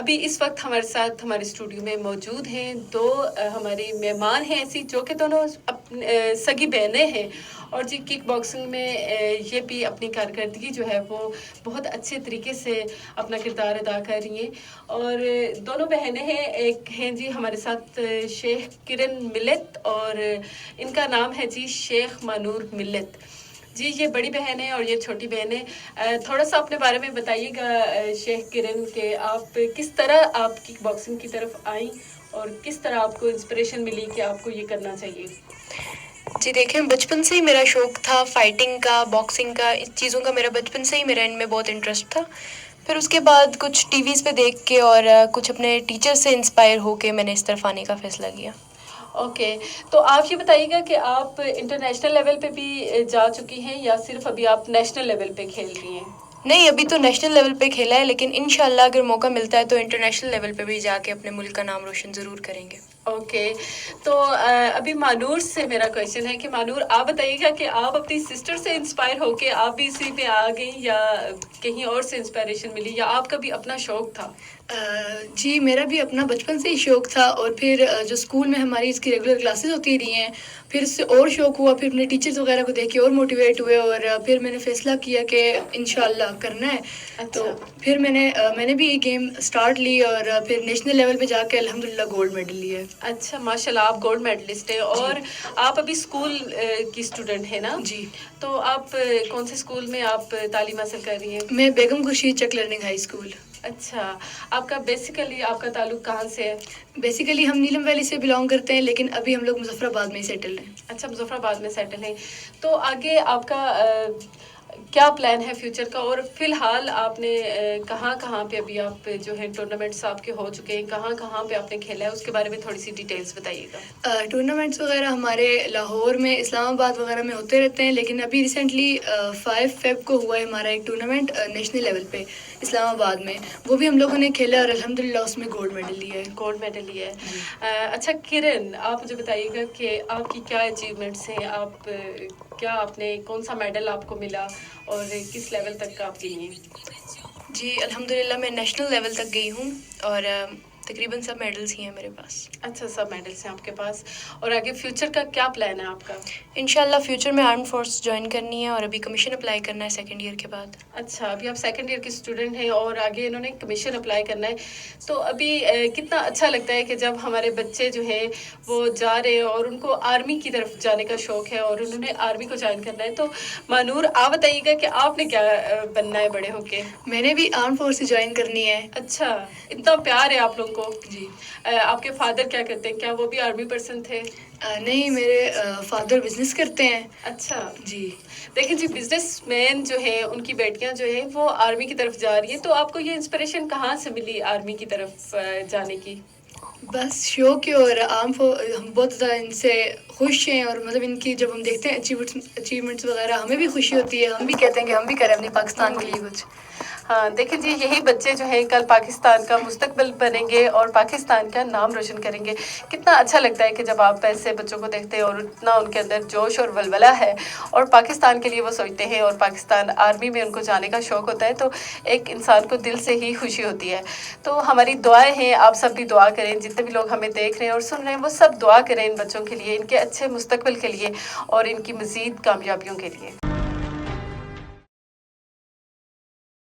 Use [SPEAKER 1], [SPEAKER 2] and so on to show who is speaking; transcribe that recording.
[SPEAKER 1] ابھی اس وقت ہمارے ساتھ ہمارے اسٹوڈیو میں موجود ہیں دو ہماری مہمان ہیں ایسی جو کہ دونوں سگی بہنیں ہیں اور جی کک باکسنگ میں یہ بھی اپنی کارکردگی جو ہے وہ بہت اچھے طریقے سے اپنا کردار ادا کر رہی ہیں اور دونوں بہنیں ہیں. ایک ہیں جی ہمارے ساتھ شیخ کرن ملت اور ان کا نام ہے جی شیخ مانور ملت. جی یہ بڑی بہن ہے اور یہ چھوٹی بہن ہے. تھوڑا سا اپنے بارے میں بتائیے گا شیخ کرن کہ آپ کس طرح آپ کک باکسنگ کی طرف آئیں اور کس طرح آپ کو انسپریشن ملی کہ آپ کو یہ کرنا چاہیے.
[SPEAKER 2] جی دیکھیں بچپن سے ہی میرا شوق تھا فائٹنگ کا باکسنگ کا اس چیزوں کا میرا بچپن سے ہی میرا ان میں بہت انٹرسٹ تھا. پھر اس کے بعد کچھ ٹی ویز پہ دیکھ کے اور کچھ اپنے ٹیچر سے انسپائر ہو کے میں نے اس طرف آنے کا فیصلہ کیا.
[SPEAKER 1] اوکے تو آپ یہ بتائیے گا کہ آپ انٹرنیشنل لیول پہ بھی جا چکی ہیں یا صرف ابھی آپ نیشنل لیول پہ کھیل رہی ہیں.
[SPEAKER 2] نہیں ابھی تو نیشنل لیول پہ کھیلا ہے لیکن انشاءاللہ اگر موقع ملتا ہے تو انٹرنیشنل لیول پہ بھی جا کے اپنے ملک کا نام روشن ضرور کریں گے.
[SPEAKER 1] اوکے تو ابھی مانور سے میرا کویشچن ہے کہ مانور آپ بتائیے گا کہ آپ اپنی سسٹر سے انسپائر ہو کے آپ بھی اسی پہ آ گئی یا کہیں اور سے انسپائریشن ملی یا آپ کا بھی اپنا شوق تھا.
[SPEAKER 2] جی میرا بھی اپنا بچپن سے ہی شوق تھا اور پھر جو اسکول میں ہماری اس کی ریگولر کلاسز ہوتی رہی ہیں پھر اس سے اور شوق ہوا. پھر اپنے ٹیچرز وغیرہ کو دیکھ کے اور موٹیویٹ ہوئے اور پھر میں نے فیصلہ کیا کہ انشاءاللہ کرنا ہے. تو پھر میں نے بھی یہ گیم اسٹارٹ لی اور پھر نیشنل لیول پہ جا کے الحمدللہ گولڈ میڈل لیا ہے.
[SPEAKER 1] اچھا ماشاء اللہ آپ گولڈ میڈلسٹ ہیں اور آپ ابھی اسکول کی اسٹوڈنٹ ہیں نا.
[SPEAKER 2] جی
[SPEAKER 1] تو آپ کون سے اسکول میں آپ تعلیم حاصل کر رہی ہیں.
[SPEAKER 2] میں بیگم خورشید چک لرننگ ہائی اسکول.
[SPEAKER 1] اچھا آپ کا بیسیکلی آپ کا تعلق کہاں سے ہے.
[SPEAKER 2] بیسیکلی ہم نیلم ویلی سے بلانگ کرتے ہیں لیکن ابھی ہم لوگ مظفر آباد میں ہی سیٹل ہیں.
[SPEAKER 1] اچھا مظفر آباد میں سیٹل ہیں. تو آگے آپ کا کیا پلان ہے فیوچر کا اور فی الحال آپ نے کہاں کہاں پہ ابھی آپ جو ہے ٹورنامنٹس آپ کے ہو چکے ہیں کہاں کہاں پہ آپ نے کھیلا ہے اس کے بارے میں تھوڑی سی ڈیٹیلس بتائیے گا.
[SPEAKER 2] ٹورنامنٹس وغیرہ ہمارے لاہور میں اسلام آباد وغیرہ میں ہوتے رہتے ہیں لیکن ابھی ریسنٹلی 5 فیب کو ہوا ہے ہمارا ایک ٹورنامنٹ نیشنل لیول پہ اسلام آباد میں. وہ بھی ہم لوگوں نے کھیلا اور الحمدللہ اس میں گولڈ میڈل لیا ہے.
[SPEAKER 1] گولڈ میڈل لیا ہے. اچھا کرن آپ مجھے بتائیے گا کہ آپ کی کیا اچیومنٹس ہیں. آپ کیا آپ نے کون سا میڈل آپ کو ملا اور کس لیول تک آپ گئی ہیں.
[SPEAKER 2] جی الحمدللہ میں نیشنل لیول تک گئی ہوں اور تقریباً سب میڈلز ہی ہیں میرے پاس.
[SPEAKER 1] اچھا سب میڈلس ہیں آپ کے پاس. اور آگے فیوچر کا کیا پلان ہے آپ کا.
[SPEAKER 2] انشاءاللہ فیوچر میں آرم فورس جوائن کرنی ہے اور ابھی کمیشن اپلائی کرنا ہے سیکنڈ ایئر کے بعد.
[SPEAKER 1] اچھا ابھی آپ سیکنڈ ایئر کی اسٹوڈنٹ ہیں اور آگے انہوں نے کمیشن اپلائی کرنا ہے. تو ابھی کتنا اچھا لگتا ہے کہ جب ہمارے بچے جو ہیں وہ جا رہے ہیں اور ان کو آرمی کی طرف جانے کا شوق ہے اور انہوں نے آرمی کو جوائن کرنا ہے. تو مانور آپ بتائیے گا کہ آپ نے کیا بننا ہے بڑے ہو کے.
[SPEAKER 2] میں نے بھی آرم فورس جوائن کرنی ہے.
[SPEAKER 1] اچھا اتنا پیار ہے آپ لوگوں کو.
[SPEAKER 2] جی
[SPEAKER 1] آپ کے فادر کیا کرتے ہیں کیا وہ بھی آرمی پرسن تھے.
[SPEAKER 2] نہیں میرے فادر بزنس کرتے ہیں.
[SPEAKER 1] اچھا
[SPEAKER 2] جی
[SPEAKER 1] دیکھیں جی بزنس مین جو ہے ان کی بیٹیاں جو ہیں وہ آرمی کی طرف جا رہی ہیں. تو آپ کو یہ انسپریشن کہاں سے ملی آرمی کی طرف جانے کی.
[SPEAKER 2] بس شوق ہے اور ہم بہت زیادہ ان سے خوش ہیں اور مطلب ان کی جب ہم دیکھتے ہیں اچیومنٹس وغیرہ ہمیں بھی خوشی ہوتی ہے. ہم بھی کہتے ہیں کہ ہم بھی کریں اپنی پاکستان کے لیے کچھ.
[SPEAKER 1] ہاں دیکھیں جی یہی بچے جو ہیں کل پاکستان کا مستقبل بنیں گے اور پاکستان کا نام روشن کریں گے. کتنا اچھا لگتا ہے کہ جب آپ ایسے بچوں کو دیکھتے ہیں اور اتنا ان کے اندر جوش اور ولولہ ہے اور پاکستان کے لیے وہ سوچتے ہیں اور پاکستان آرمی میں ان کو جانے کا شوق ہوتا ہے. تو ایک انسان کو دل سے ہی خوشی ہوتی ہے. تو ہماری دعائیں ہیں آپ سب بھی دعا کریں. جتنے بھی لوگ ہمیں دیکھ رہے ہیں اور سن رہے ہیں وہ سب دعا کریں ان بچوں کے لیے ان کے اچھے مستقبل کے لیے اور ان کی مزید کامیابیوں کے لیے.